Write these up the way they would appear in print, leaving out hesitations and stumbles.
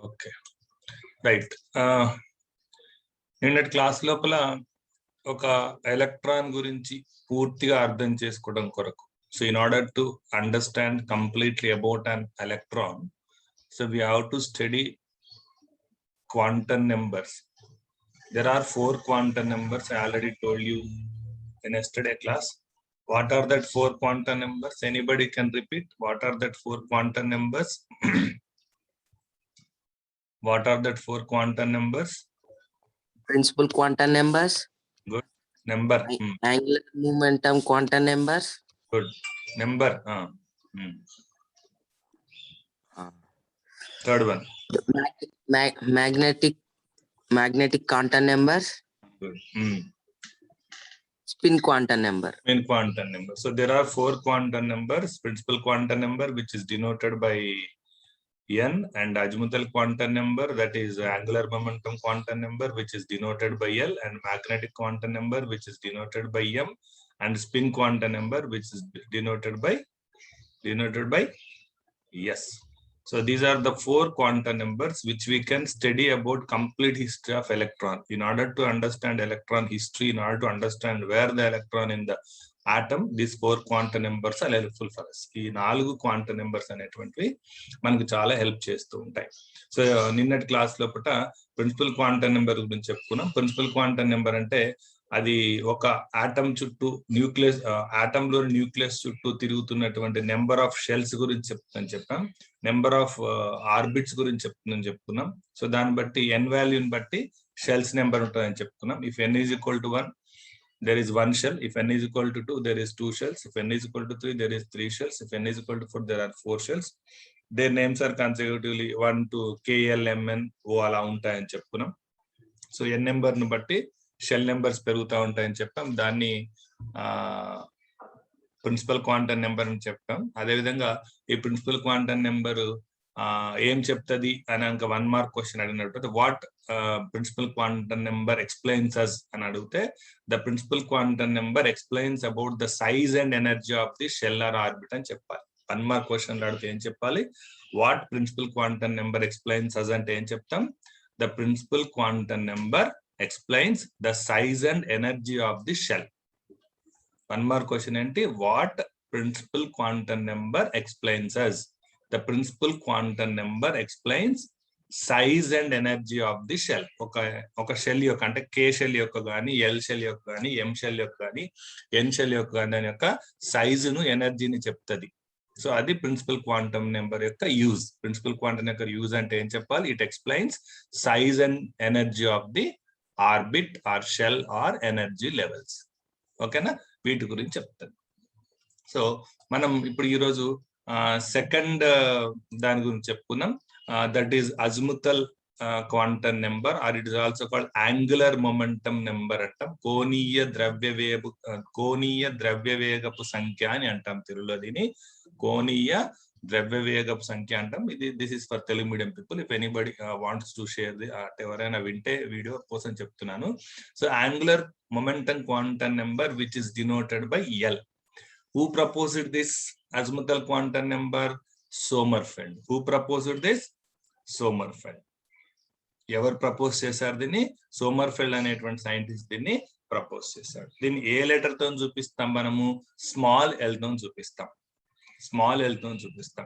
Okay, right. నిన్నటి class లోపల ఒక ఎలక్ట్రాన్ గురించి పూర్తిగా అర్థం చేసుకోవడం కొరకు, so in order to understand completely about an electron, so we have to study quantum numbers. There are 4 quantum numbers. I already told you in yesterday class. What are that 4 quantum numbers? Anybody can repeat? What are that 4 quantum numbers? What are that 4 quantum numbers? Principal quantum numbers. Good. Number. Angular momentum quantum numbers. Good. Number. Third one. Magnetic quantum numbers. Good. Spin quantum number. Spin quantum number. So there are 4 quantum numbers. Principal quantum number, which is denoted by n, and azimuthal quantum number, that is angular momentum quantum number, which is denoted by L, and magnetic quantum number, which is denoted by M, and spin quantum number, which is denoted by S. So these are the 4 quantum numbers which we can study about complete history of electron. In order to understand electron history, in order to understand where the electron in the atom, these 4 quantum numbers are helpful for us. ఈ 4 quantum numbers అనేటువంటివి మనకు చాలా help చేస్తూ ఉంటాయి. So నిన్నటి class లోపల principal quantum number గురించి చెప్పుకున్నాం. ప్రిన్సిపల్ క్వాంటం నెంబర్ అంటే అది ఒక ఆటమ్ చుట్టూ న్యూక్లియస్, ఆటమ్ లో న్యూక్లియస్ చుట్టూ తిరుగుతున్నటువంటి నెంబర్ ఆఫ్ షెల్స్ గురించి చెప్తుందని చెప్పాం, నెంబర్ ఆఫ్ ఆర్బిట్స్ గురించి చెప్పుకున్నాం. సో దాన్ని బట్టి n వాల్యూని బట్టి షెల్స్ నెంబర్ ఉంటుందని చెప్పుకున్నాం. If n is equal to 1, there is 1 shell. If n is equal to 2, there is 2 shells. If n is equal to 3, there is 3 shells. If n is equal to 4, there are 4 shells. Their names are consecutively 1 to k, l, m, n, o అలా ఉంటాయని చెప్పుకున్నాం. So n number ను బట్టి shell numbers పెరుగుతూ ఉంటాయని చెప్పాం. దాన్ని principal quantum number అని చెప్తాం. అదేవిధంగా ఈ ప్రిన్సిపల్ క్వాంటం నెంబర్ ఏం చెప్తుంది అని ఒక 1 మార్క్ క్వశ్చన్ అడిగినట్టు, what principal quantum number explains us అని అడిగితే, the principal quantum number explains about the size and energy of the shell or orbit అని చెప్పాలి. 1 మార్క్ క్వశ్చన్ అడిగితే ఏం చెప్పాలి? What principal quantum number explains us అంటే ఏం చెప్తాం? The principal quantum number explains the size and energy of the shell. 1 more question ఏంటి? What principal quantum number explains us? The principal quantum number explains size and energy of the shell. ఒక shell యొక్క, అంటే k shell యొక్క కానీ, l shell యొక్క కానీ, m shell యొక్క కానీ, n షెల్ యొక్క కానీ దాని యొక్క సైజును, ఎనర్జీని చెప్తుంది. సో అది ప్రిన్సిపల్ క్వాంటం నెంబర్ యొక్క యూజ్. ప్రిన్సిపల్ క్వాంటం యొక్క యూజ్ అంటే ఏం చెప్పాలి? It explains size and energy of the orbit or shall or energy levels. ఓకేనా? వీటి గురించి చెప్తాను. సో మనం ఇప్పుడు ఈరోజు సెకండ్ దాని గురించి చెప్పుకున్నాం. That is azimuthal quantum number, or it is also called angular momentum number అంటాం. కోణీయ ద్రవ్యవేగపు సంఖ్య అని అంటాం తెలుగులో. దీని కోణీయ ద్రవ్యవేగపు సంఖ్య అంటాం. This is for Telugu medium people. If anybody wants to share the, ఎవరైనా వింటే వీడియో కోసం చెప్తున్నాను. So angular momentum quantum number which is denoted by L. Who proposed this azimuthal quantum number? Sommerfeld. Who proposed this? Sommerfeld. ఎవరు propose చేశారు దీన్ని? Sommerfeld అనేటువంటి scientist దీన్ని propose చేశాడు. దీన్ని ఏ లెటర్ తో చూపిస్తాం మనము? స్మాల్ ఎల్ తో చూపిస్తాం. స్మాల్ ఎల్ తో చూపిస్తాం.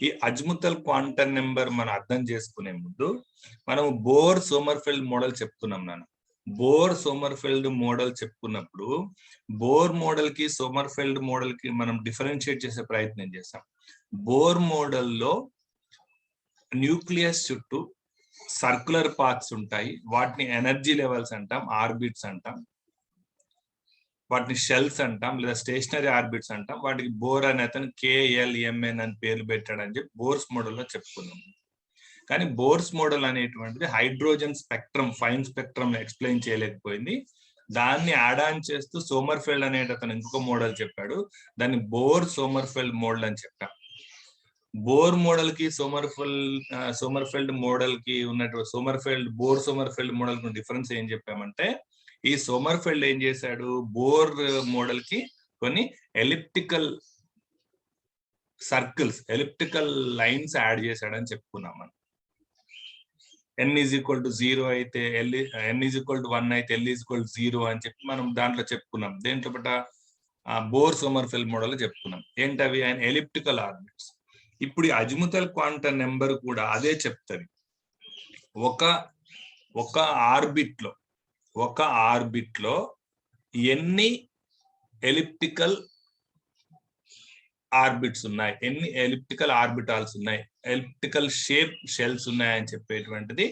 ఈ అజిముథల్ క్వాంటం నెంబర్ మనం అర్థం చేసుకునే ముందు మనము బోర్ సోమర్ఫెల్డ్ మోడల్ చెప్పుకున్నాం. బోర్ సోమర్ఫెల్డ్ మోడల్ చెప్పుకున్నప్పుడు బోర్ మోడల్ కి సోమర్ఫెల్డ్ మోడల్ కి మనం డిఫరెన్షియేట్ చేసే ప్రయత్నం చేస్తాం. బోర్ మోడల్లో న్యూక్లియస్ చుట్టూ సర్క్యులర్ పాత్స్ ఉంటాయి. వాటిని ఎనర్జీ లెవెల్స్ అంటాం, ఆర్బిట్స్ అంటాం. వాటిని షెల్స్ అంటాం, లేదా స్టేషనరీ ఆర్బిట్స్ అంటాం. వాటికి బోర్ అనే అతను KLMN అని పేర్లు పెట్టాడని చెప్పి బోర్స్ మోడల్లో చెప్పుకున్నాం. కానీ బోర్స్ మోడల్ అనేటువంటిది hydrogen spectrum, fine spectrum explain చేయలేకపోయింది. దాన్ని యాడ్ ఆన్ చేస్తూ సోమర్ఫెల్డ్ అనే అతను ఇంకొక మోడల్ చెప్పాడు. దాన్ని బోర్ సోమర్ఫెల్డ్ మోడల్ అని చెప్పాం. బోర్ మోడల్ కి సోమర్ఫెల్డ్ మోడల్ కి ఉన్నటువంటి బోర్ సోమర్ఫెల్డ్ మోడల్ కి డిఫరెన్స్ ఏం చెప్పామంటే, ఈ సోమర్ఫెల్డ్ ఏం చేశాడు? బోర్ మోడల్ కి కొన్ని elliptical circles, elliptical lines add చేశాడని చెప్పుకున్నాం మనం. n ఈజ్ ఈక్వల్ టు 0 అయితే n ఈజ్ ఈక్వల్ టు 1 అయితే l ఈజ్ ఈక్వల్ టు 0 అని చెప్పి మనం దాంట్లో చెప్పుకున్నాం. దేంట్లో పట బోర్ సోమర్ఫెల్డ్ మోడల్ లో చెప్పుకున్నాం. ఏంటవి? ఆయన ఎలిప్టికల్ ఆర్బిట్స్. ఇప్పుడు ఈ అజిముతల్ క్వాంటమ్ నెంబర్ కూడా అదే చెప్తుంది. ఒక ఆర్బిట్ లో ఎన్ని ఎలిప్టికల్ ఆర్బిట్స్ ఉన్నాయి, ఎన్ని ఎలిప్టికల్ ఆర్బిటాల్స్ ఉన్నాయి, ఎలిప్టికల్ షేప్ షెల్స్ ఉన్నాయని చెప్పేటువంటిది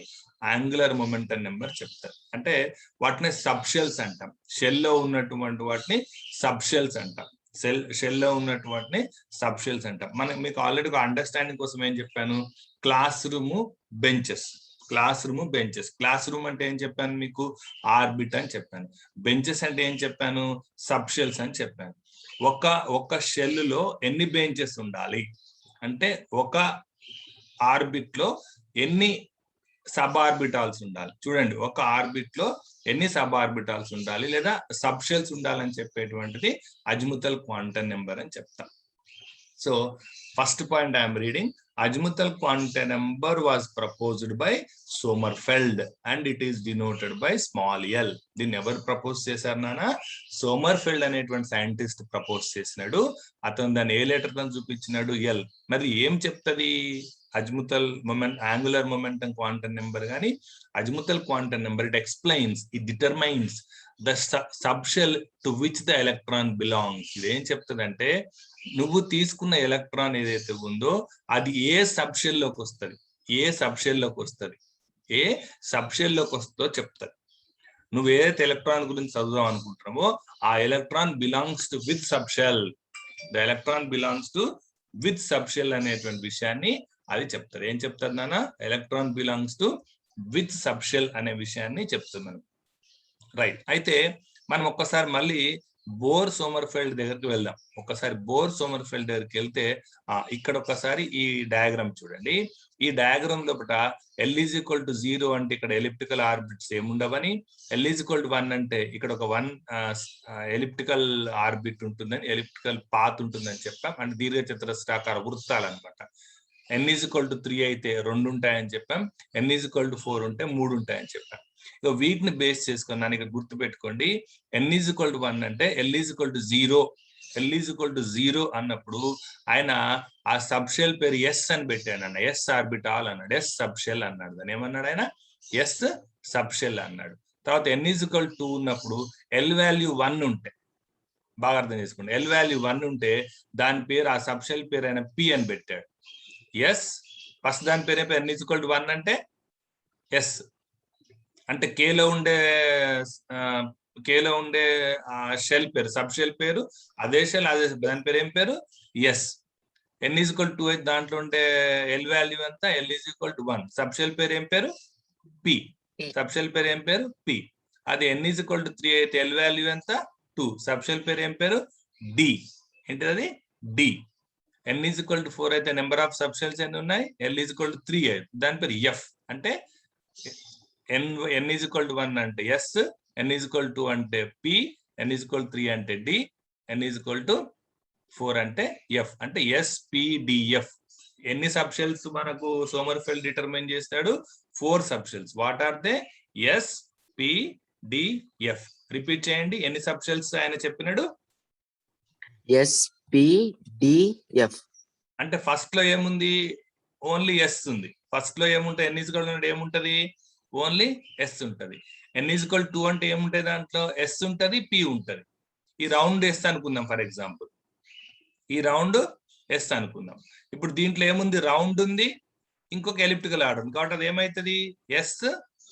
యాంగులర్ మొమెంటం నెంబర్ చెప్తారు. అంటే వాటిని సబ్ షెల్స్ అంటాం. షెల్లో ఉన్నటువంటి వాటిని సబ్ షెల్స్ అంటాం. షెల్లో ఉన్నటువంటి సబ్ షెల్స్ అంటాం. మీకు ఆల్రెడీ ఒక అండర్స్టాండింగ్ కోసం ఏం చెప్పాను? Class room benches. Class room అంటే ఏం చెప్పాను మీకు? ఆర్బిట్ అని చెప్పాను. బెంచెస్ అంటే ఏం చెప్పాను? సబ్ షెల్స్ అని చెప్పాను. ఒక షెల్ లో ఎన్ని బెంచెస్ ఉండాలి అంటే ఒక ఆర్బిట్ లో ఎన్ని సబ్ ఆర్బిటాల్స్ ఉండాలి. చూడండి, ఒక ఆర్బిట్ లో ఎన్ని సబ్ ఆర్బిటాల్స్ ఉండాలి లేదా సబ్ షెల్స్ ఉండాలని చెప్పేటువంటిది అజిముతల్ క్వాంటమ్ నెంబర్ అని చెప్తాం. So first point I'm reading, azimuthal quantum number was proposed by Sommerfeld and it is denoted by small L. దీన్ని ఎవరు ప్రపోజ్ చేశారు నాన్న? సోమర్ఫెల్డ్ అనేటువంటి సైంటిస్ట్ ప్రపోజ్ చేసినాడు. అతను దాన్ని ఏ లెటర్ తో చూపించినాడు? ఎల్. మరి ఏం చెప్తుంది azimuthal angular momentum quantum number కానీ azimuthal quantum number? It explains, it determines the subshell to which the electron belongs. ఇది ఏం చెప్తుందంటే నువ్వు తీసుకున్న ఎలక్ట్రాన్ ఏదైతే ఉందో అది ఏ సబ్షెల్ లోకి వస్తుంది, ఏ సబ్షెల్ లోకి వస్తుందో చెప్తుంది. నువ్వు ఏదైతే ఎలక్ట్రాన్ గురించి చదువుదాం అనుకుంటున్నావో ఆ electron belongs to with subshell. The electron belongs to with subshell అనేటువంటి విషయాన్ని అది చెప్తారు. ఏం చెప్తారు నాన్న? Electron belongs to with subshell అనే విషయాన్ని చెప్తున్నాను. రైట్. అయితే మనం ఒక్కసారి మళ్ళీ బోర్ సోమర్ఫెల్డ్ దగ్గరికి వెళ్దాం. ఒకసారి బోర్ సోమర్ఫెల్డ్ దగ్గరికి వెళ్తే ఇక్కడ ఒకసారి ఈ డయాగ్రామ్ చూడండి. ఈ డయాగ్రామ్ లోపల L ఈజ్ ఈక్వల్ టు 0 అంటే ఇక్కడ ఎలిప్టికల్ ఆర్బిట్స్ ఏముండవని, L ఈజ్ ఈక్వల్ టు 1 అంటే ఇక్కడ ఒక 1 ఎలిప్టికల్ ఆర్బిట్ ఉంటుందని, ఎలిప్టికల్ పాత్ ఉంటుందని చెప్పాం. అంటే దీర్ఘ చతురస్రాకార వృత్తాలు అనమాట. N ఈజ్ ఈక్వల్ టు 3 అయితే 2 ఉంటాయని చెప్పాం. N ఈజ్ ఈక్వల్ టు 4 ఉంటే 3 ఉంటాయని చెప్పాం. ఇక వీటిని బేస్ చేసుకుని నన్ను ఇక్కడ గుర్తు పెట్టుకోండి. N ఈజ్ ఈక్వల్ టు 1 అంటే L is equal to 0. L is equal to 0 అన్నప్పుడు ఆయన ఆ సబ్షెల్ పేరు ఎస్ అని పెట్టాడు అన్న. ఎస్ ఆర్బిటాల్ అన్నాడు, ఎస్ సబ్షెల్ అన్నాడు. దాన్ని ఏమన్నాడు ఆయన? ఎస్ సబ్షెల్ అన్నాడు. తర్వాత N ఈజ్ ఈక్వల్ టు 2 ఉన్నప్పుడు L వాల్యూ 1 ఉంటే, బాగా అర్థం చేసుకోండి, L వాల్యూ 1 ఉంటే దాని పేరు, ఆ సబ్షెల్ పేరు ఆయన పి అని పెట్టాడు. ఎస్ ఫస్ట్ దాని పేరు N ఈజ్ ఈక్వల్ టు 1 అంటే ఎస్ అంటే కేలో ఉండే షెల్ పేరు, సబ్ షెల్ పేరు అదే షెల్, అదే దాని పేరు ఏం పేరు? S. N is equal to 2 అయితే దాంట్లో ఉండే ఎల్ వాల్యూ ఎంత? L is equal to 1. Subshell పేరు ఏం పేరు? పి. సబ్ షెల్ పేరు ఏం పేరు? పి. అది N ఈజ్ ఈక్వల్ టు 3 అయితే ఎల్ వాల్యూ ఎంత? 2. సబ్ షెల్ పేరు ఏం పేరు? డి. ఏంటిది అది? D. N is equal to 4 అయితే నెంబర్ ఆఫ్ సబ్ షెల్స్ ఎన్ని ఉన్నాయి? L ఈజ్ ఈక్వల్ టు 3 అయితే దాని పేరు ఎఫ్. అంటే N ఈజ్ ఈక్వల్ టు 1 అంటే S, N is equal to 2 అంటే P, N is equal to 3 అంటే D, N is equal to 4 అంటే ఎఫ్. అంటే ఎస్పిడిఎఫ్. ఎన్ని సబ్షెల్స్ మనకు సోమర్ఫెల్డ్ డిటర్మైన్ చేస్తాడు? 4 subshells. What are they? S P D F. Repeat చేయండి, ఎన్ని సబ్షెల్స్ ఆయన చెప్పినాడు? ఎస్పిడిఎఫ్. అంటే ఫస్ట్ లో ఏముంది? ఓన్లీ ఎస్ ఉంది. ఫస్ట్ లో ఏముంటుంది? N ఈజ్ ఈక్వల్ టు ఏముంటది? ఓన్లీ ఎస్ ఉంటది. N ఈజ్ ఈక్వల్ 2 అంటే ఏముంటది? దాంట్లో ఎస్ ఉంటది, పి ఉంటది. ఈ రౌండ్ ఎస్ అనుకుందాం ఫర్ ఎగ్జాంపుల్. ఈ రౌండ్ ఎస్ అనుకుందాం. ఇప్పుడు దీంట్లో ఏముంది? రౌండ్ ఉంది, ఇంకొక ఎలిప్టికల్ ఆర్డర్ ఉంది. కాబట్టి అది ఏమైతుంది? ఎస్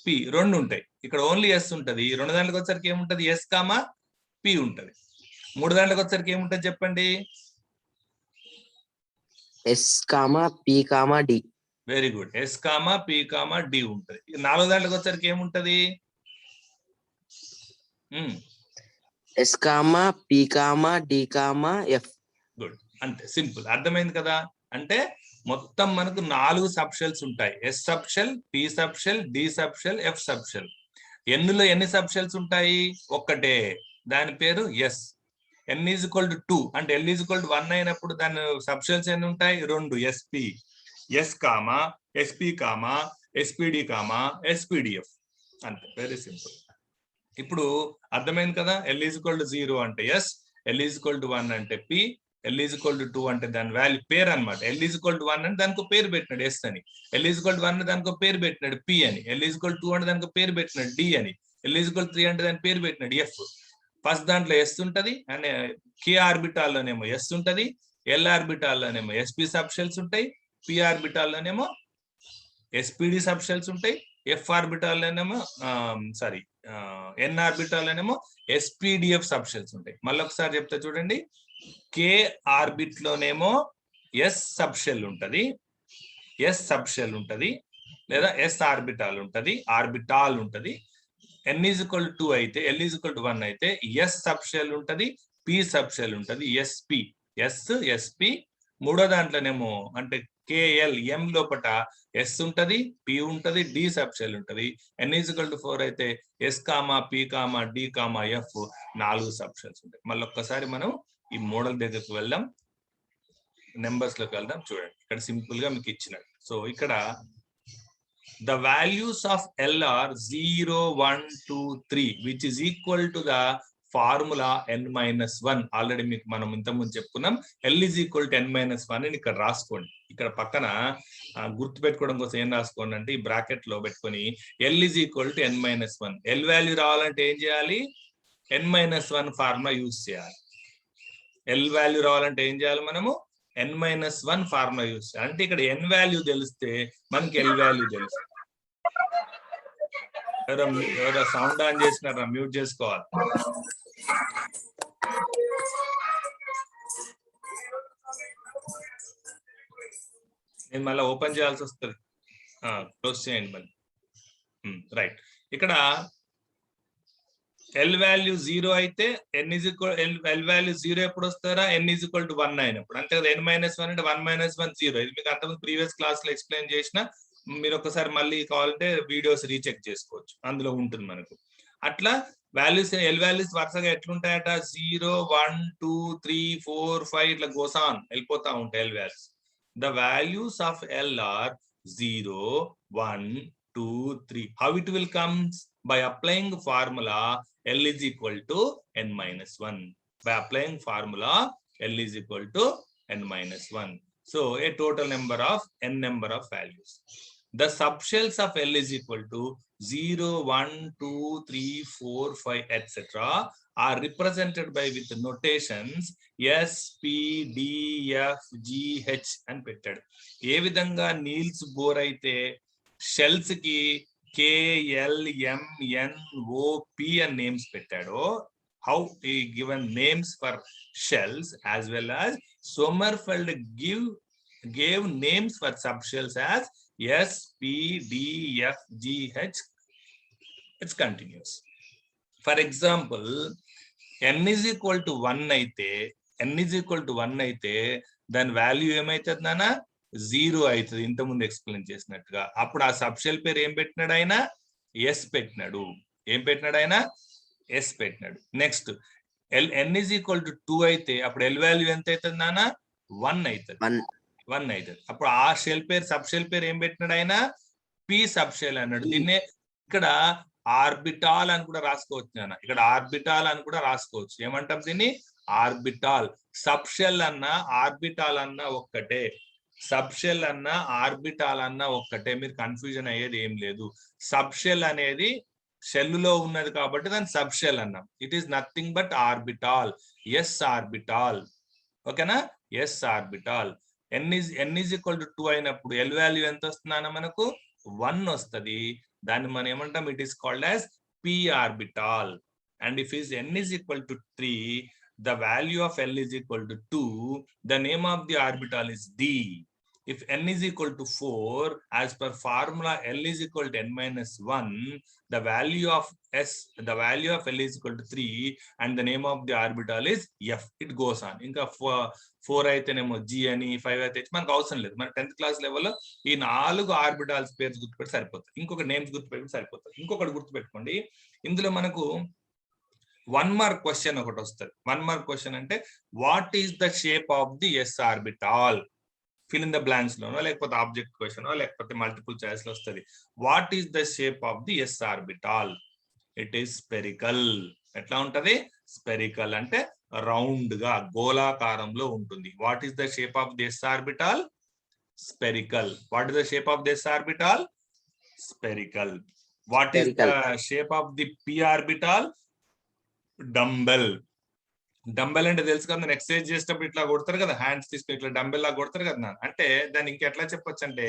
పి 2 ఉంటాయి. ఇక్కడ ఓన్లీ ఎస్ ఉంటది. 2 దాంట్లోకి వచ్చరికి ఏముంటది? ఎస్ కామా పి ఉంటది. 3 దాంట్లోకి వచ్చరికి ఏముంటది చెప్పండి? S comma P comma D. Very good. S comma P comma D ఉంటది. 4 దాంట్లోకి వచ్చరికి ఏముంటది? S comma P comma D comma F. Good. అంతే, సింపుల్. అర్థమైంది కదా? అంటే మొత్తం మనకు 4 సబ్షెల్స్ ఉంటాయి. S subshell, P subshell, D subshell, F subshell. ఎన్నులో ఎన్ని సబ్షెల్స్ ఉంటాయి? ఒక్కటే, దాని పేరు S. N is equal to 2 అంటే L ఈజ్ ఈక్వల్ టు 1 అయినప్పుడు దాని సబ్షెల్స్ ఎన్ని ఉంటాయి? 2. SP, yes comma SP comma SPD comma SPDF అంతే, వెరీ సింపుల్. ఇప్పుడు అర్థమైంది కదా, L=0 అంటే ఎస్, L=1 అంటే పి, L=2 అంటే దాని వాల్యూ పేరు అనమాట. L=1 అంటే దానికి పేరు పెట్టినాడు ఎస్ అని, L=1 అంటే దానికి పేరు పెట్టినాడు పి అని, L=2 అంటే దానికి పేరు పెట్టినాడు డి అని, L=3 అంటే దాని పేరు పెట్టినాడు ఎఫ్. ఫస్ట్ దాంట్లో ఎస్ ఉంటది అండ్ కే ఆర్బిటాల్లోనేమో ఎస్ ఉంటది, ఎల్ ఆర్బిటాల్లోనేమో ఎస్పి సబ్షెల్స్ ఉంటాయి, పి ఆర్బిటాల్లోనేమో ఎస్పిడి సబ్షెల్స్ ఉంటాయి, ఎఫ్ ఆర్బిటాల్లోనేమో సారీ ఎన్ ఆర్బిటాల్లోనేమో ఎస్పిడిఎఫ్ సబ్షెల్స్ ఉంటాయి. మళ్ళీ ఒకసారి చెప్తా చూడండి, కే ఆర్బిట్ లోనేమో ఎస్ సబ్షెల్ ఉంటది, ఎస్ సబ్షెల్ ఉంటది, లేదా ఎస్ ఆర్బిటాల్ ఉంటది, ఆర్బిటాల్ ఉంటది. N=2 అయితే, L=1 అయితే ఎస్ సబ్షెల్ ఉంటది, పి సబ్షెల్ ఉంటది, ఎస్పి ఎస్పి. మూడో దాంట్లోనేమో అంటే కేఎల్ ఎం లోపట ఎస్ ఉంటది, పి ఉంటది, డి సబ్షెల్ ఉంటది. N=4 అయితే S comma P comma D comma F 4 subshells ఉంటాయి. మళ్ళీ ఒక్కసారి మనం ఈ మోడల్ దగ్గరకు వెళ్దాం, నెంబర్స్ లోకి వెళ్దాం. చూడండి ఇక్కడ సింపుల్ గా మీకు ఇచ్చినట్టు. సో ఇక్కడ the values of L are 0, 1, 2, 3 which is equal to the formula n-1. Already మీకు మనం ఇంతకుముందు చెప్పుకున్నాం, L=n-1 అని ఇక్కడ రాసుకోండి. ఇక్కడ పక్కన గుర్తు పెట్టుకోవడం కోసం ఏం రాసుకోండి అంటే ఈ బ్రాకెట్ లో పెట్టుకొని L=n-1. ఎల్ వాల్యూ రావాలంటే ఏం చేయాలి, n-1 ఫార్ములా యూజ్ చేయాలి. ఎల్ వాల్యూ రావాలంటే ఏం చేయాలి మనము, n-1 ఫార్ములా యూజ్ చేయాలి. అంటే ఇక్కడ n వాల్యూ తెలిస్తే మనకి ఎల్ వాల్యూ తెలుస్తుంది. ఎవరో సౌండ్ ఆన్ చేసినారా, మ్యూట్ చేసుకోవాలి. నేను మళ్ళీ ఓపెన్ చేయాల్సి వస్తుంది, క్లోజ్ చేయండి మళ్ళీ. రైట్, ఇక్కడ ఎల్ వాల్యూ 0 అయితే ఎల్ వాల్యూ 0 ఎప్పుడు వస్తారా, n=1 అయినప్పుడు. అంటే n-1 అంటే 1 - 1 0. ఇది మీకు అంతకుముందు ప్రీవియస్ క్లాస్ లో ఎక్స్ప్లెయిన్ చేసిన, మీరు ఒకసారి మళ్ళీ కావాలంటే వీడియోస్ రీచెక్ చేసుకోవచ్చు, అందులో ఉంటుంది మనకు. అట్లా వాల్యూస్ ఎల్ వాల్యూస్ వరుసగా ఎట్లుంటాయట, 0, 1, 2, 3, 4, 5 ఇట్లా గోసాన్ వెళ్ళిపోతా ఉంటాయి L values. The values of L R 0, 1, 2, 3. How it will comes, by applying formula L=n-1. By applying formula L=n-1. So a total number of n number of values. The subshells of L=0, 1, 2, 3, 4, 5, etc. are represented by with notations S, P, D, F, G, H and పెట్టాడు. ఏ విధంగా Niels bore అయితే shells కి KLMNOP and names పెట్టాడో, how he given names for shells as well as Sommerfeld gave names for subshells as S, P, D, F, G, H. It's continuous. For example, n=1 అయితే దాని value ఏమైతుంది నాన్న, 0 అవుతుంది. ఇంతకుముందు explain చేసినట్టుగా. అప్పుడు ఆ సబ్షెల్ పేరు ఏం పెట్టినాడు ఆయన, ఎస్ పెట్టినాడు. ఏం పెట్టినాడు ఆయన, ఎస్ పెట్టినాడు. నెక్స్ట్ n=2 అయితే అప్పుడు ఎల్ వాల్యూ ఎంత అవుతుంది నాన్న, 1 అవుతుంది. 1 అవుతుంది. అప్పుడు ఆ షెల్ పేరు సబ్షెల్ పేరు ఏం పెట్టినాడు ఆయన, పి సబ్షెల్ అన్నాడు. దీన్నే ఇక్కడ ఆర్బిటాల్ అని కూడా రాసుకోవచ్చు నాన్న, ఇక్కడ ఆర్బిటాల్ అని కూడా రాసుకోవచ్చు. ఏమంటాం దీన్ని, ఆర్బిటాల్. సబ్షెల్ అన్న ఆర్బిటాల్ అన్న ఒక్కటే, సబ్షెల్ అన్న ఆర్బిటాల్ అన్న ఒక్కటే, మీరు కన్ఫ్యూజన్ అయ్యేది ఏం లేదు. సబ్షెల్ అనేది షెల్ లో ఉన్నది కాబట్టి దాన్ని సబ్షెల్ అన్నాం. It is nothing but orbital, S orbital. ఓకేనా, ఎస్ ఆర్బిటాల్. n=2 అయినప్పుడు ఎల్ వాల్యూ ఎంత వస్తుందన్న మనకు, 1 వస్తుంది. దాన్ని మనం ఏమంటాం, it is called as P orbital. And if is n=3, the value of L=2, the name of the orbital is D. If n=4, as per formula L=n-1, the value of L=3 and the name of the orbital is F. It goes on. ఇంకా 4 అయితేనేమో G అని, 5 అయితే మనకు అవసరం లేదు. మన 10th class లెవెల్లో ఈ 4 ఆర్బిటాల్స్ పేర్లు గుర్తుపెట్టి సరిపోతుంది. ఇంకొక నేమ్స్ గుర్తుపెట్టి సరిపోతుంది. ఇంకొకటి గుర్తుపెట్టుకోండి, ఇందులో మనకు 1 మార్క్ క్వశ్చన్ ఒకటి వస్తుంది. 1 మార్క్ క్వశ్చన్ అంటే what is the shape of the s orbital. Fill in the blanks లోనో లేకపోతే ఆబ్జెక్ట్ క్వశ్చన్ లేకపోతే మల్టిపుల్ చాయిస్ లో వస్తుంది. What is the shape of the s orbital? It is spherical. ఎట్లా ఉంటది? స్పెరికల్ అంటే రౌండ్ గా గోళాకారంలో ఉంటుంది. What is the shape of the s orbital? Spherical. What is the shape of the s orbital? Spherical. What is the shape of the P orbital? Dumbbell. Dumbbell అంటే తెలుసు కదా, నేను ఎక్సర్సైజ్ చేసేటప్పుడు ఇట్లా కొడతారు కదా, హ్యాండ్స్ తీసుకుని ఇట్లా డంబెల్ లాగా కొడతారు కదా. అంటే దాన్ని ఇంకెట్లా చెప్పొచ్చు అంటే,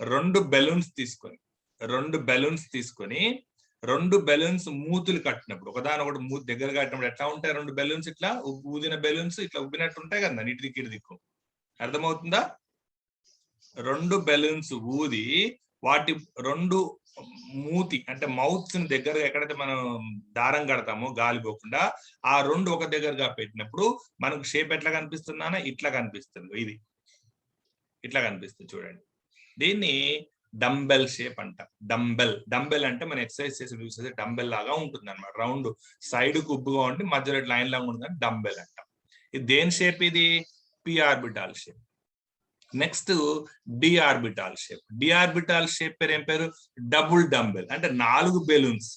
రెండు బెలూన్స్ తీసుకొని రెండు బెలూన్స్ మూతులు కట్టినప్పుడు ఒకదానొకటి మూతి దగ్గర కట్టినప్పుడు ఎట్లా ఉంటాయి? రెండు బెలూన్స్ ఇట్లా ఊదిన బెలూన్స్ ఇట్లా ఉబ్బినట్టు ఉంటాయి కదా, ఇటు దిక్కు ఇటు దిక్కు. అర్థమవుతుందా? రెండు బెలూన్స్ ఊది వాటి రెండు మూతి అంటే మౌత్స్ దగ్గరగా ఎక్కడైతే మనం దారం కడతామో గాలి పోకుండా, ఆ రెండు ఒక దగ్గరగా పెట్టినప్పుడు మనకు షేప్ ఎట్లా కనిపిస్తుందా? ఇట్లా కనిపిస్తుంది. ఇది ఇట్లా కనిపిస్తుంది చూడండి. దీన్ని డంబెల్ షేప్ అంట. డంబెల్ అంటే మనం ఎక్సర్సైజ్ చేసి యూజ్ చేసే డంబెల్ లాగా ఉంటుంది అనమాట. రౌండ్ సైడ్ కు ఉబ్బుగా ఉండి మధ్యలో లైన్ లాగా ఉంటుంది, డంబెల్ అంట. ఇది దేని షేప్? ఇది P orbital shape. Next D orbital shape. D orbital shape పేరు ఏం పేరు? Double dumbbell. అంటే 4 బెలూన్స్.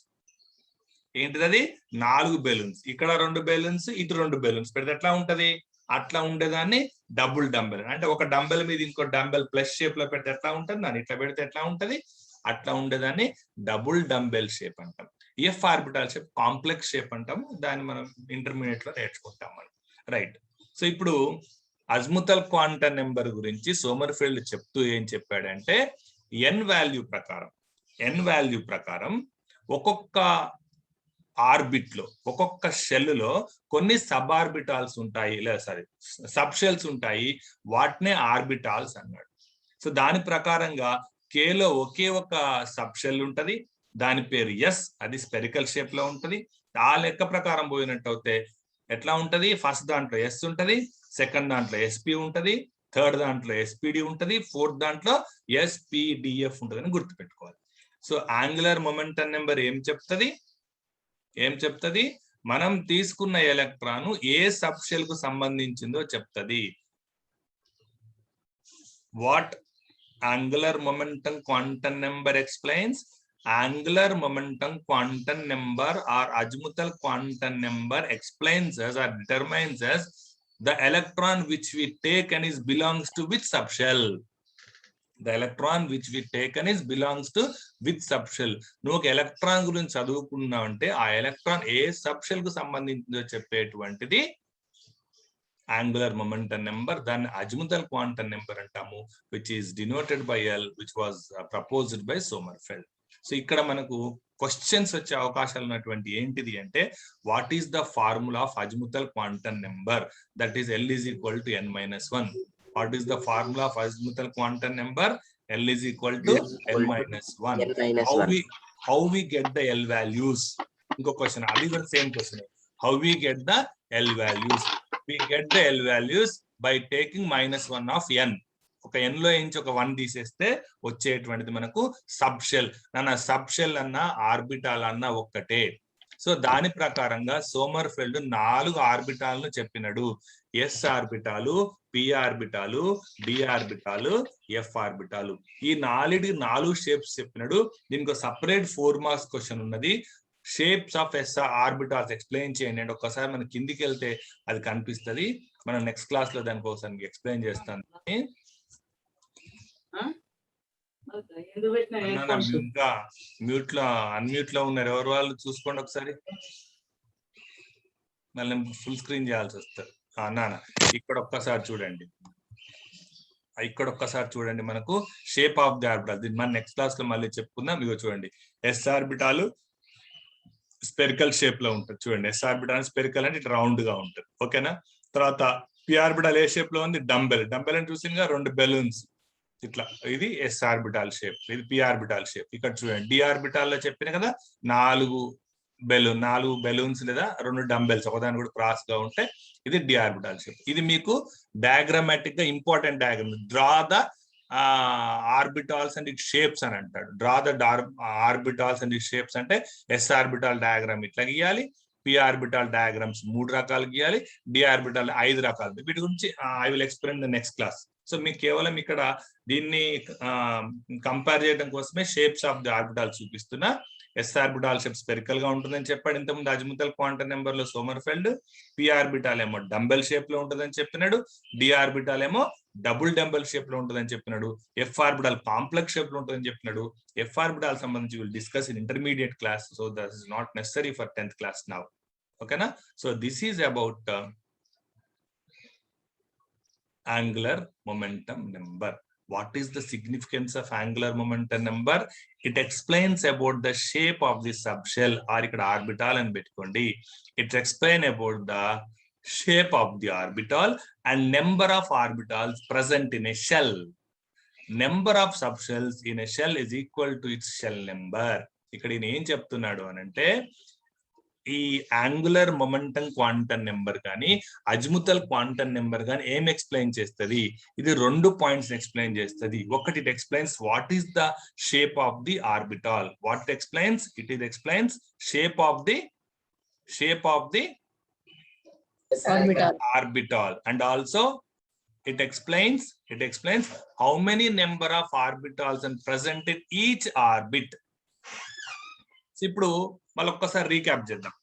ఏంటిది అది? 4 బెలూన్స్. ఇక్కడ 2 బెలూన్స్, ఇటు 2 బెలూన్స్ పెడితే ఎట్లా ఉంటది? అట్లా ఉండేదాన్ని డబుల్ డంబెల్. అంటే ఒక డంబెల్ మీద ఇంకో డంబెల్ ప్లస్ షేప్ లో పెడితే ఎట్లా ఉంటుంది? దాన్ని ఇట్లా పెడితే ఎట్లా ఉంటది? అట్లా ఉండేదాన్ని డబుల్ డంబెల్ షేప్ అంటాం. F orbital shape complex shape అంటాము. దాన్ని మనం ఇంటర్మీడియట్ లో నేర్చుకుంటాం మనం. రైట్. సో ఇప్పుడు అజ్ముతల్ క్వాంటం నెంబర్ గురించి సోమర్ఫెల్డ్ చెప్తూ ఏం చెప్పాడంటే, ఎన్ వాల్యూ ప్రకారం ఒక్కొక్క ఆర్బిట్ లో, ఒక్కొక్క షెల్ లో కొన్ని సబ్ ఆర్బిటాల్స్ ఉంటాయి, లేదా సబ్ షెల్స్ ఉంటాయి. వాటినే ఆర్బిటాల్స్ అన్నాడు. సో దాని ప్రకారంగా కే లో ఒకే ఒక సబ్ షెల్ ఉంటది, దాని పేరు ఎస్. అది స్పెరికల్ షేప్ లో ఉంటది. ఆ లెక్క ప్రకారం పోయినట్టు అయితే ఎట్లా ఉంటది? ఫస్ట్ దాంట్లో ఎస్ ఉంటది, సెకండ్ దాంట్లో ఎస్పి ఉంటది, థర్డ్ దాంట్లో ఎస్పిడి ఉంటది, ఫోర్త్ దాంట్లో ఎస్పిడిఎఫ్ ఉంటది అని గుర్తుపెట్టుకోవాలి. సో యాంగులర్ మొమెంటం నెంబర్ ఏం చెప్తది? మనం తీసుకున్న ఎలక్ట్రాన్ ఏ సబ్ షెల్ కు సంబంధించిందో చెప్తది. What angular momentum quantum number explains? Angular momentum quantum number or azimuthal quantum number explains us or determines us the electron which we taken is belongs to which subshell. The electron which we taken is belongs to which subshell. నువ్వు ఒక electron గురించి చదువుకున్నావు అంటే ఆ electron ఏ subshell కు సంబంధించిందో చెప్పేటువంటిది angular momentum number. దాన్ని azimuthal quantum number అంటాము, which is denoted by L, which was proposed by Sommerfeld. So ఇక్కడ మనకు క్వశ్చన్స్ వచ్చే అవకాశాలు ఉన్నటువంటి ఏంటిది అంటే, what is the formula of azimuthal quantum number? That is L is equal to n-1. What is the formula of azimuthal quantum number? L is equal to n-1. How we get the L values? ఇంకో question, అది కూడా same question. How we get the L values? We get the L values by taking -1 of n. ఒక n లో నుంచి ఒక 1 తీసేస్తే వచ్చేటువంటిది మనకు సబ్ షెల్. సబ్ షెల్ అన్నా ఆర్బిటాల్ అన్నా ఒక్కటే. సో దాని ప్రకారంగా సోమర్ఫెల్డ్ 4 ఆర్బిటాలను చెప్పినాడు. ఎస్ ఆర్బిటాలు, పి ఆర్బిటాలు, డి ఆర్బిటాలు, ఎఫ్ ఆర్బిటాలు. ఈ 4 షేప్స్ చెప్పినాడు. దీనికి సపరేట్ 4 మార్క్స్ క్వశ్చన్ ఉన్నది. Shapes of S orbitals explain చేయండి అంటే ఒక్కసారి మనం కిందికి వెళ్తే అది కనిపిస్తుంది. మనం నెక్స్ట్ క్లాస్ లో దానికోసం ఎక్స్ప్లెయిన్ చేస్తాను. ఇంకా మ్యూట్ లో అన్మ్యూట్ లో ఉన్నారు, ఎవరు వాళ్ళు చూసుకోండి ఒకసారి. మళ్ళీ ఫుల్ స్క్రీన్ చేయాల్సి వస్తుంది. నాన్న ఇక్కడ ఒక్కసారి చూడండి, మనకు షేప్ ఆఫ్ ది ఆర్బిటాల్. దీన్ని మనం నెక్స్ట్ క్లాస్ లో మళ్ళీ చెప్పుకుందాం. ఇగో చూడండి, ఎస్ ఆర్బిటాలు స్పెరికల్ షేప్ లో ఉంటుంది. చూడండి, ఎస్ ఆర్బిటాల్ స్పెరికల్ అంటే ఇట్లా రౌండ్ గా ఉంటుంది. ఓకేనా? తర్వాత పి ఆర్బిటాల్ ఏ షేప్ లో ఉంది? డంబెల్ అని చూసిందిగా, 2 బెలూన్స్ ఇట్లా. ఇది ఎస్ ఆర్బిటాల్ షేప్, ఇది పి ఆర్బిటాల్ షేప్. ఇక్కడ చూడండి, డి ఆర్బిటాల్ లో చెప్పిన కదా 4 బెలూన్స్ లేదా 2 డంబెల్స్ ఒకదాని కూడా క్రాస్ గా ఉంటే ఇది డి ఆర్బిటాల్ షేప్. ఇది మీకు డయాగ్రామాటిక్ గా important diagram. Draw the orbitals and it shapes అని అంటాడు. Draw the orbitals and it shapes అంటే ఎస్ ఆర్బిటాల్ డయాగ్రామ్ ఇట్లా గీయాలి, పి ఆర్బిటాల్ డయాగ్రామ్స్ 3 రకాలు గీయాలి, డి ఆర్బిటాల్ 5 రకాలు. వీటి గురించి I will explain the next class. So మీకు కేవలం ఇక్కడ దీన్ని కంపేర్ చేయడం కోసమే షేప్స్ ఆఫ్ ది ఆర్బిటాల్ చూపిస్తున్నా. ఎస్ ఆర్బిటాల్ షేప్ స్పెరికల్ గా ఉంటుందని చెప్పాడు ఇంతకుముందు అజిముతల్ క్వాంటమ్ నెంబర్ లో సోమర్ఫెల్డ్. పి ఆర్బిటాల్ ఏమో డంబెల్ షేప్ లో ఉంటుందని చెప్పినాడు. డి ఆర్బిటాల్ ఏమో డబుల్ డంబెల్ షేప్ లో ఉంటుందని చెప్పినాడు. ఎఫ్ ఆర్బిటాల్ కాంప్లెక్స్ షేప్ లో ఉంటుందని చెప్పినాడు. ఎఫ్ ఆర్బిటాల్ సంబంధించి will discuss in intermediate class, so that is not necessary for 10th class now. ఓకేనా? So this is about angular momentum number. What is the significance of angular momentum number? It explains about the shape of the subshell or ikkada orbital and pettukondi. It explains about the shape of the orbital and number of orbitals present in a shell. Number of subshells in a shell is equal to its shell number. ఇక్కడ ఈయన ఏం చెప్తున్నాడు అనంటే ఈ angular momentum quantum number కానీ azimuthal quantum number కానీ ఏం explain చేస్తుంది? ఇది 2 పాయింట్స్ ఎక్స్ప్లెయిన్ చేస్తుంది. ఒకటి it explains what is the shape of the orbital. What explains? It is explains shape of the orbital and also it explains how many number of orbitals are present in each orbit. ఇప్పుడు మళ్ళీ ఒక్కసారి recap చేద్దాం.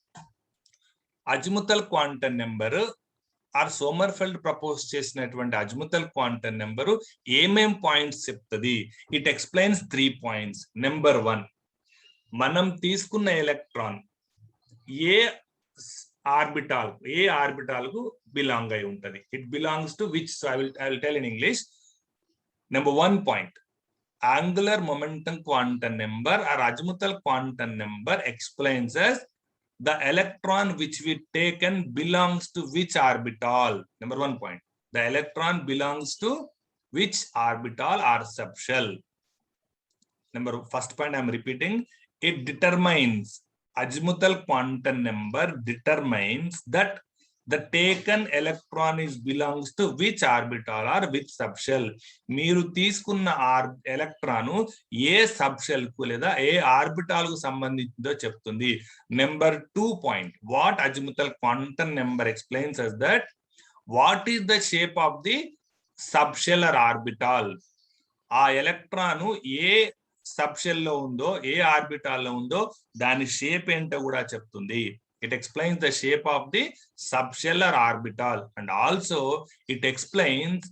Azimuthal quantum number or Sommerfeld propose చేసినటువంటి azimuthal quantum number ఏమేం points చెప్తుంది? It explains 3 points. Number 1, మనం తీసుకున్న electron ఏ ఆర్బిటాల్ కు బిలాంగ్ అయి ఉంటది. It belongs to which? I will tell in English. Number 1 point, angular momentum quantum number or azimuthal quantum number explains us the electron which we taken belongs to which orbital. Number 1 point, the electron belongs to which orbital or subshell. First point I am repeating, it determines, azimuthal quantum number determines that the taken electron is belongs to which orbital or which subshell. మీరు తీసుకున్న electron ఏ subshell కు లేదా ఏ orbital కు సంబంధించిందో చెప్తుంది. Number 2 point, what azimuthal quantum number explains us that what is the shape of the subshellar orbital. ఆ electron ఏ subshell లో ఉందో, ఏ orbital లో ఉందో దాని షేప్ ఏంటో కూడా చెప్తుంది. It explains the shape of the subshellar orbital and also it explains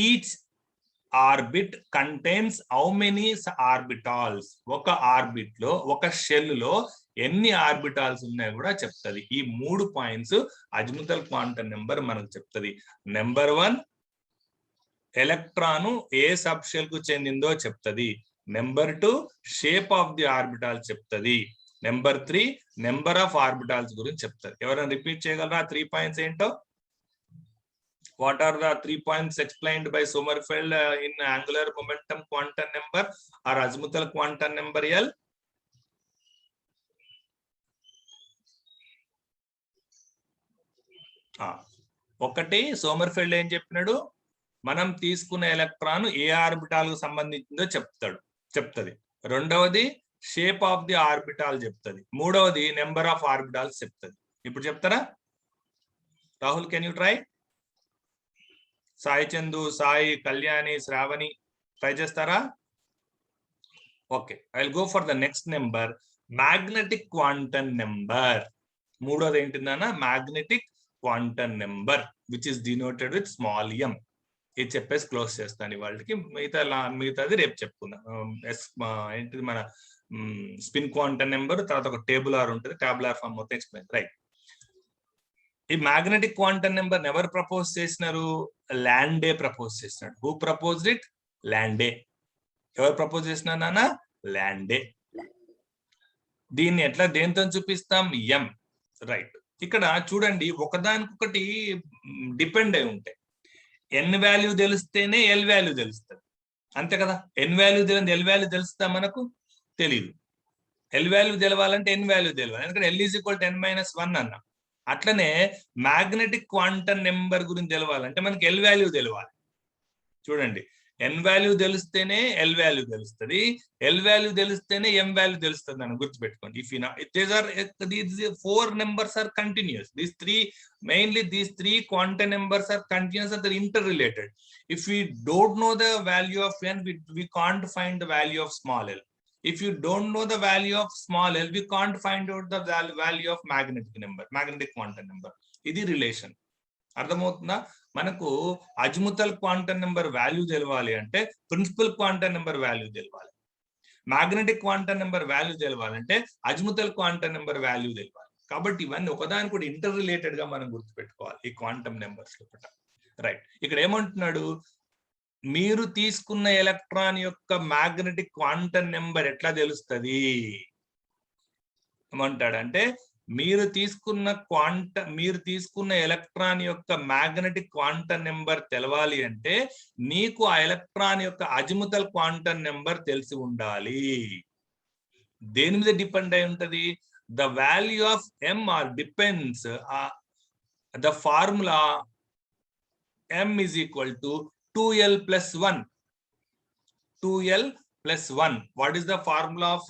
each orbit contains how many orbitals. ఒక ఆర్బిట్ లో, ఒక షెల్ లో ఎన్ని ఆర్బిటాల్స్ ఉన్నాయో కూడా చెప్తుంది. ఈ 3 పాయింట్స్ అజిముతల్ క్వాంటమ్ నెంబర్ మనకు చెప్తుంది. నెంబర్ 1, ఎలక్ట్రాన్ ఏ సబ్షెల్ కు చెందిందో చెప్తుంది. Number 2, shape of the orbital చెప్తుంది. నెంబర్ 3, నెంబర్ ఆఫ్ ఆర్బిటాల్స్ గురించి చెప్తారు. ఎవరైనా రిపీట్ చేయగలరా 3 పాయింట్స్ ఏంటో? What are the 3 points explained by Sommerfeld in angular momentum quantum number or azimuthal quantum number L? ఒకటి, సోమర్ఫెల్డ్ ఏం చెప్పినాడు? మనం తీసుకున్న ఎలక్ట్రాన్ ఏ ఆర్బిటాల్ కు సంబంధించిందో చెప్తుంది. రెండవది షేప్ ఆఫ్ ది ఆర్బిటాల్ చెప్తుంది. మూడవది నెంబర్ ఆఫ్ ఆర్బిటాల్స్ చెప్తుంది. ఇప్పుడు చెప్తారా? Rahul, can you try? Sai Chandu, Sai, Kalyani, Sravani try చేస్తారా? Okay, I will go for the next number, magnetic quantum number. మూడోది ఏంటిందన్నా? Magnetic quantum number which is denoted with small m. ఇది చెప్పేసి క్లోజ్ చేస్తాను ఇవాళకి. మిగతాది రేపు చెప్పుకుందాం. ఏంటిది మన స్పిన్ క్వాంటమ్ నెంబర్, తర్వాత ఒక టేబులార్ ఉంటుంది, టాబులార్ ఫామ్ మొత్తం ఎక్స్ప్లెయిన్. రైట్. ఈ మ్యాగ్నెటిక్ క్వాంటమ్ నెంబర్ ఎవరు ప్రపోజ్ చేసినారు? ల్యాండే ప్రపోజ్ చేసినాడు. Who proposed it? ల్యాండే. ఎవరు ప్రపోజ్ చేసినారు నాన్న? ల్యాండే. దీన్ని ఎట్లా దేంతో చూపిస్తాం? m. రైట్. ఇక్కడ చూడండి, ఒకదానికొకటి డిపెండ్ అయి ఉంటాయి. n వాల్యూ తెలిస్తేనే l వాల్యూ తెలుస్తుంది, అంతే కదా? n వాల్యూ తెలియదు, l వాల్యూ తెలుస్తా మనకు తెలియదు. l వాల్యూ తెలవాలంటే n వాల్యూ తెలవాలి, ఎందుకంటే l = n-1 అన్న. అట్లనే మ్యాగ్నెటిక్ క్వాంటమ్ నెంబర్ గురించి తెలవాలంటే మనకి l వాల్యూ తెలవాలి. చూడండి, ఎన్ వాల్యూ తెలిస్తేనే ఎల్ వాల్యూ తెలుస్తుంది, ఎల్ వాల్యూ తెలిస్తేనే ఎం వాల్యూ తెలుస్తుంది అని గుర్తుపెట్టుకోండి. If you these 4 numbers are continuous, these three quantum numbers are continuous and they're interrelated. If we don't know the value of n, we can't find the value of small l. If you don't know the value of small l, we can't find out the value of magnetic quantum number. ఇది relation. అర్థమవుతుందా? మనకు azimuthal quantum number value తెలవాలి అంటే principal quantum number value తెలవాలి. Magnetic quantum number value తెలవాలంటే azimuthal quantum number value తెలవాలి. కాబట్టి ఇవన్నీ ఒకదాని కూడా ఇంటర్ రిలేటెడ్ గా మనం గుర్తుపెట్టుకోవాలి ఈ క్వాంటం నెంబర్స్ లోపల. రైట్, ఇక్కడ ఏమంటున్నాడు, మీరు తీసుకున్న ఎలక్ట్రాన్ యొక్క మ్యాగ్నెటిక్ క్వాంటం నెంబర్ ఎట్లా తెలుస్తుంది ఏమంటాడంటే, మీరు తీసుకున్న ఎలక్ట్రాన్ యొక్క మ్యాగ్నెటిక్ క్వాంటం నెంబర్ తెలవాలి అంటే నీకు ఆ ఎలక్ట్రాన్ యొక్క అజిముతల్ క్వాంటం నెంబర్ తెలిసి ఉండాలి. దేని మీద డిపెండ్ అయి ఉంటది? The value of M R depends the formula m is equal to 2l plus 1. 2l plus 1. What is the formula of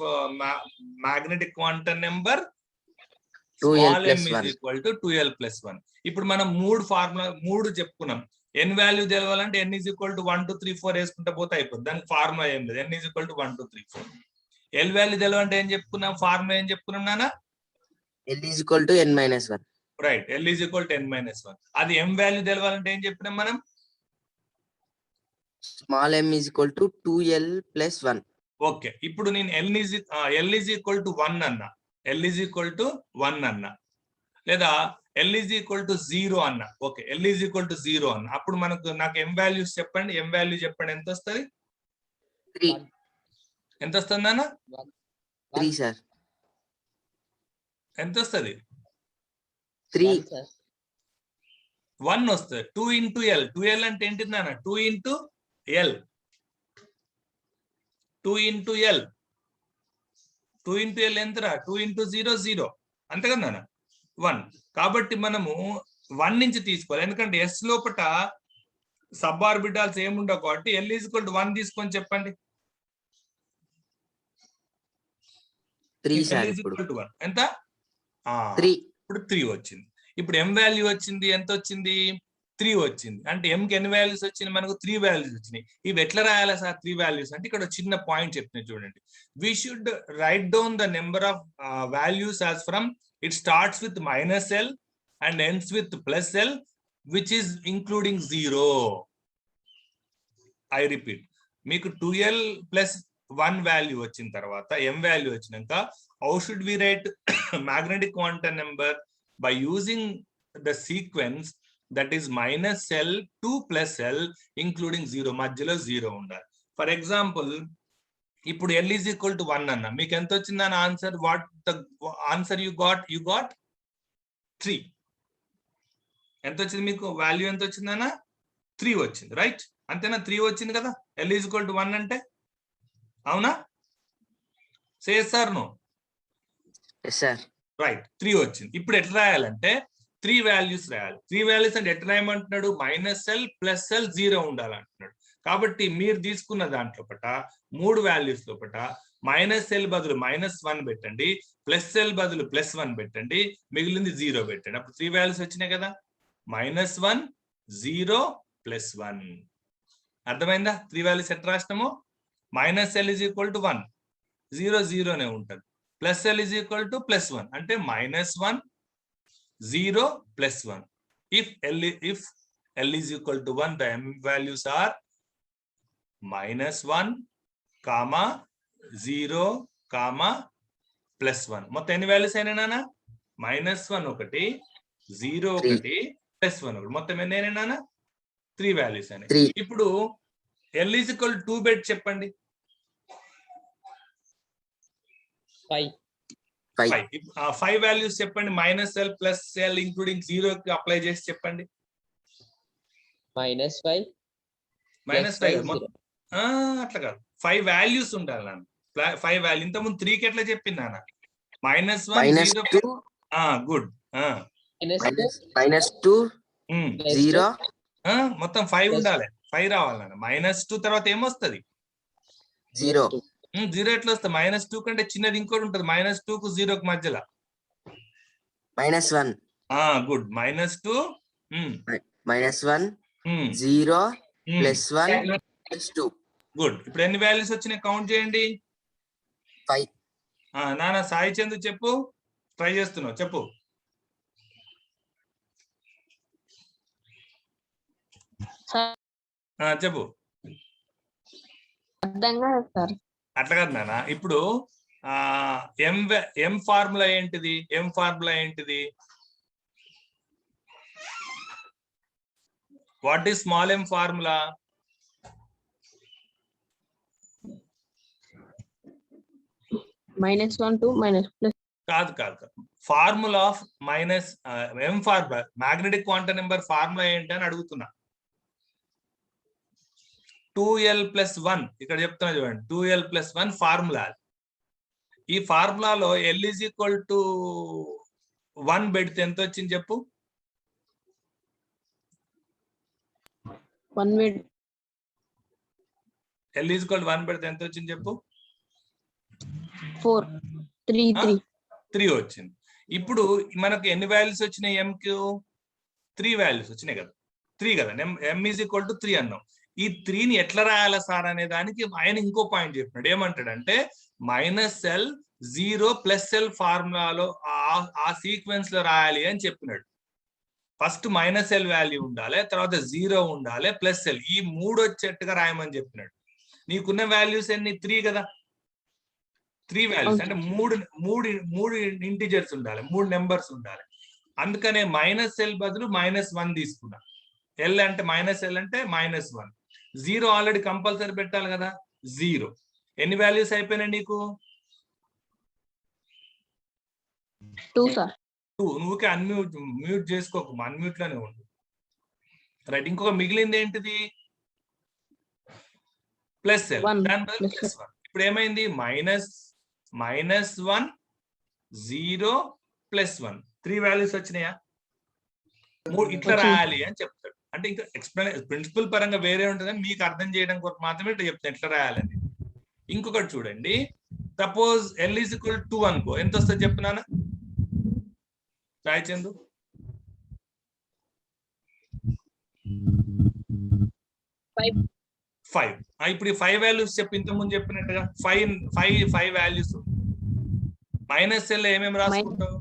magnetic quantum number? 2l plus m is 1 equal to 2l plus 1. ఇప్పుడు మనం మూడు చెప్పుకున్నాం. n value తెలవాలంటే n is equal to 1 2 3 4 వేసుకుంటా పోతే అయిపోతుంది. దానికి formula ఏం లేదు. n is equal to 1 2 3 4. l value తెలవాలంటే ఏం చెప్పుకున్నాం? ఫార్ములా ఏం చెప్పుకున్నాం నాన్న? l is equal to n minus 1. Right, l is equal to n minus 1. అది m వాల్యూ తెలవాలంటే ఏం చెప్పినాం మనం? Small m is equal to 2l plus 1. Okay, ఇప్పుడు నేను l is equal to 1 అన్నా, l is equal to 1 అన్నా, లేదా l is equal to 0 అన్నా. Okay, l is equal to 0 అన్నా. అప్పుడు నాకు m వాల్యూస్ చెప్పండి. m వాల్యూ చెప్పండి, ఎంత వస్తుంది? 3. ఎంత వస్తుంది అన్న? 3 sir. ఎంత వస్తుంది? 3. 1 వస్తుంది. 2 into l. 2l అంటే ఏంటిది నాన్న? 2 into l. 2 into l. 2 into l ఎంతరా? 2 into 0 0. అంతే కదా నాన్న? 1. కాబట్టి మనము 1 నుంచి తీసుకోవాలి. ఎందుకంటే s లోపట సబ్ ఆర్బిటాల్స్ ఏముండవు కాబట్టి l is equal to 1 తీసుకొని చెప్పండి. 3 sir. l is equal to 1. ఎంత? 3. ఇప్పుడు 3 వచ్చింది. ఇప్పుడు m వాల్యూ వచ్చింది, ఎంత వచ్చింది? 3 వచ్చింది. అంటే m కి ఎన్ని వాల్యూస్ వచ్చినాయి? మనకు 3 వాల్యూస్ వచ్చినాయి. ఇవి ఎట్లా రాయాలా సార్ 3 వాల్యూస్ అంటే? ఇక్కడ చిన్న పాయింట్ చెప్తున్నా చూడండి. We should write down the number of values as from it starts with -l and ends with +l which is including 0. I repeat, మీకు 2l plus 1 వాల్యూ వచ్చిన తర్వాత m వాల్యూ వచ్చినాక how should we write magnetic quantum number? By using the sequence that is -l to +l including 0. మధ్యలో 0 ఉండాలి. For example, ఇప్పుడు l is equal to 1 అన్న, మీకు ఎంత వచ్చిందని answer? What the answer you got? 3. ఎంత వచ్చింది మీకు? వాల్యూ ఎంత వచ్చిందన్న? 3 వచ్చింది. రైట్, అంతేనా? 3 వచ్చింది కదా l is equal to 1 అంటే. అవునా? Say sir no? Yes sir. Right, 3 వచ్చింది. ఇప్పుడు ఎట్లా రాయాలంటే 3 వాల్యూస్ రాయాలి. 3 వాల్యూస్ అంటే ఎట్లా రాయమంటున్నాడు? -l +l 0 ఉండాలంటున్నాడు. కాబట్టి మీరు తీసుకున్న దాంట్లో 3 వాల్యూస్ లోపట -l బదులు -1 పెట్టండి, +l బదులు +1 పెట్టండి, మిగిలింది 0 పెట్టండి. అప్పుడు 3 వాల్యూస్ వచ్చినాయి కదా. -1 0 +1. అర్థమైందా? 3 వాల్యూస్ ఎట్లా రాసినాము? -l is equal to 1, 0 0నే ఉంటుంది. +l is equal to +1 అంటే -1 0 +1. If l is equal to 1, the m values are -1, -0, +1. మొత్తం ఎన్ని వాల్యూస్ అయినా నాన్న? -1 ఒకటి, 0 ఒకటి, +1 ఒకటి. మొత్తం ఎన్ని అయినా నాన్న? 3 వాల్యూస్ అయినాయి. ఇప్పుడు l is equal to 2 bet చెప్పండి. 5 వాల్యూస్ చెప్పండి. -l +l ఇంక్లూడింగ్ 0 కి అప్లై చేసి చెప్పండి. -5 అట్లా కాదు, 5 వాల్యూస్ ఉండాలి నాన్న. 5 వాల్యూ. ఇంతకుముందు 3 కి ఎట్లా చెప్పింది నాన్న? -1 0. గుడ్. -2 0. మొత్తం 5 ఉండాలి. 5 రావాలి. -2 తర్వాత ఏమొస్తుంది? 0. 0 ఎట్లా వస్తుంది? -2 కంటే చిన్నది ఇంకోటి ఉంటుంది. -2 కు 0 కు మధ్యలో -1. గుడ్. -2 -1 0 +1 +2. గుడ్. ఇప్పుడు ఎన్ని వాల్యూస్ వచ్చినాయి కౌంట్ చేయండి. 5. నాన్న సాయి చందు చెప్పు, ట్రై చేస్తున్నావు చెప్పు. చెప్పు. అట్లా కాదు నాన్న. ఇప్పుడు ఎం ఫార్ములా ఏంటిది? What is small M formula? -1 to -+. కాదు. Formula of M formula, magnetic quantum number formula ఏంటి అని అడుగుతున్నా. 2l+1 ఇక్కడ చెప్తున్నా చూడండి. 2l+1 formula. ఈ ఫార్ములాలో L = 1 పెడితే ఎంత వచ్చింది చెప్పు? 1 L = 1 పెడితే ఎంత వచ్చింది చెప్పు? 4 3 3 వచ్చింది. ఇప్పుడు మనకు ఎన్ని వాల్యూస్ వచ్చినాయి? m కు 3 వాల్యూస్ వచ్చినాయి కదా. 3 కదా. m = 3 అన్నాం. ఈ 3ని ఎట్లా రాయాలా సార్ అనే దానికి ఆయన ఇంకో పాయింట్ చెప్పినాడు. ఏమంటాడంటే -L 0 +L ఫార్ములాలో ఆ సీక్వెన్స్ లో రాయాలి అని చెప్పినాడు. ఫస్ట్ -L వాల్యూ ఉండాలి, తర్వాత 0 ఉండాలి, +L ఈ 3 వచ్చేట్టుగా రాయమని చెప్పినాడు. నీకున్న వాల్యూస్ ఎన్ని? 3 కదా. 3 వాల్యూస్ అంటే మూడు ఇంటిజర్స్ ఉండాలి, 3 నెంబర్స్ ఉండాలి. అందుకనే -L బదులు -1 తీసుకున్నా. L అంటే -L అంటే -1. 0 ఆల్రెడీ కంపల్సరీ పెట్టాలి కదా. 0. ఎన్ని వాల్యూస్ అయిపోయినాయి నీకు? 2 సార్. 2. నువ్వుకే మ్యూట్ చేసుకోకు, అన్మ్యూట్ లోనే ఉండు. రైట్. ఇంకొక మిగిలింది ఏంటిది? +L. దాని బదులు +1. ఇప్పుడు ఏమైంది? -1 0 +1 3 వాల్యూస్ వచ్చినాయా? 3 ఇట్లా రాయాలి అని చెప్తాడు. అంటే ఇంకా ప్రిన్సిపల్ పరంగా వేరే ఉంటుందని మీకు అర్థం చేయడం కొరకు మాత్రమే ఇట్లా చెప్తాను ఎట్లా రాయాలని. ఇంకొకటి చూడండి. సపోజ్ L = 2 అనుకో, ఎంత వస్తుంది చెప్తున్నాను సాయి చందు? 5. ఇప్పుడు ఈ 5 వాల్యూస్ చెప్పి ఇంతకుముందు చెప్పినట్టుగా 5 వాల్యూస్. -L ఏమేమి రాసుకుంటావు?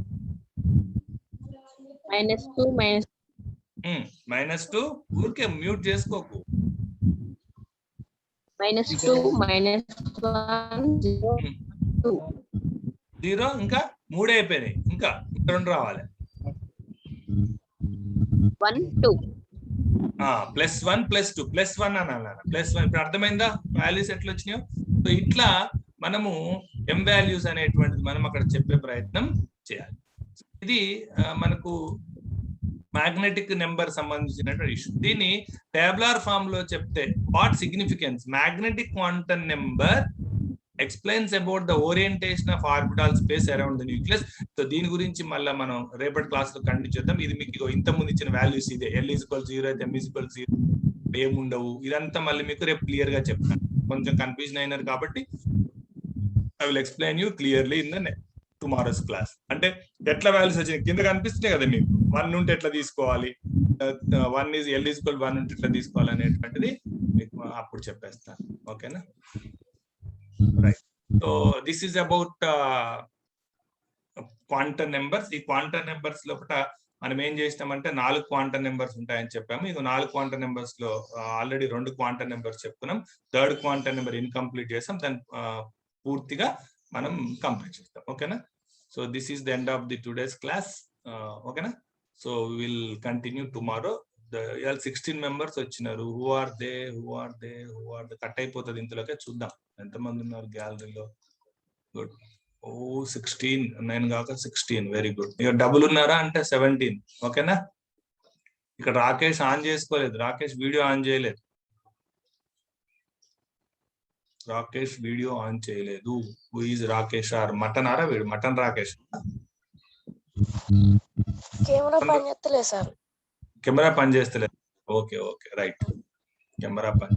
-2 ఊరికే మ్యూట్ చేసుకోకు. -2 -1 0 0 ఇంకా 3 అయిపోయినాయి. ఇంకా 2 రావాలి. 1 2 +1 +2 +1 అనాలి. +1 ఇప్పుడు అర్థమైందా వాల్యూస్ ఎట్లా వచ్చినాయో? సో ఇట్లా మనము m వాల్యూస్ అనేటువంటిది మనం అక్కడ చెప్పే ప్రయత్నం చేయాలి. ఇది మనకు మ్యాగ్నెటిక్ నెంబర్ సంబంధించినటువంటి ఇష్యూ. దీన్ని టేబులర్ ఫామ్ లో చెప్తే what significance magnetic quantum number explains about the orientation of orbital space around the nucleus. So దీని గురించి మళ్ళీ మనం రేపటి క్లాస్ లో కంటిన్యూ చేద్దాం. ఇది మీకు ఇంత ముందు ఇచ్చిన వాల్యూస్ ఇదే. L = 0 అయితే m = 0 ఏముండవు. ఇదంతా మళ్ళీ మీకు రేపు క్లియర్ గా చెప్తాను. కొంచెం కన్ఫ్యూజన్ అయినారు కాబట్టి I will explain you clearly in the tomorrow's class. అంటే ఎట్లా వాల్యూస్ వచ్చినాయి కింద కనిపిస్తున్నాయి కదా మీకు. 1 ఉంటే ఎట్లా తీసుకోవాలి, L = 1 ఉంటే ఎట్లా తీసుకోవాలి అనేటువంటిది మీకు అప్పుడు చెప్పేస్తాను. ఓకేనా? Right. So this is about quantum numbers. ఈ క్వాంటం నెంబర్స్ లోపల మనం ఏం చేసినామంటే 4 క్వాంటం నెంబర్స్ ఉంటాయని చెప్పాము. ఇది 4 క్వాంటం నెంబర్స్ లో ఆల్రెడీ 2 క్వాంటం నెంబర్స్ చెప్పుకున్నాం. 3rd క్వాంటం నెంబర్ ఇన్కంప్లీట్ చేసాం. దాన్ని పూర్తిగా మనం కంప్లీట్ చేస్తాం. ఓకేనా? So this is the end of the today's class. ఓకేనా? So will continue tomorrow. 16 members వచ్చినారు. హూ ఆర్ దే కట్ అయిపోతుంది ఇంతలోకే. చూద్దాం ఎంతమంది ఉన్నారు గ్యాలరీలో. గుడ్. 16 9 కాక 16. Very good. ఇక డబుల్ ఉన్నారా అంటే 17. ఓకేనా? ఇక్కడ రాకేష్ ఆన్ చేసుకోలేదు. రాకేష్ వీడియో ఆన్ చేయలేదు. Who is Rakesh? Or mutton ఆరా వీడు? మటన్ రాకేష్. కెమెరా పనిచేస్తలేదు సార్. కెమెరా పనిచేస్తలేదు. Okay right. కెమెరా పని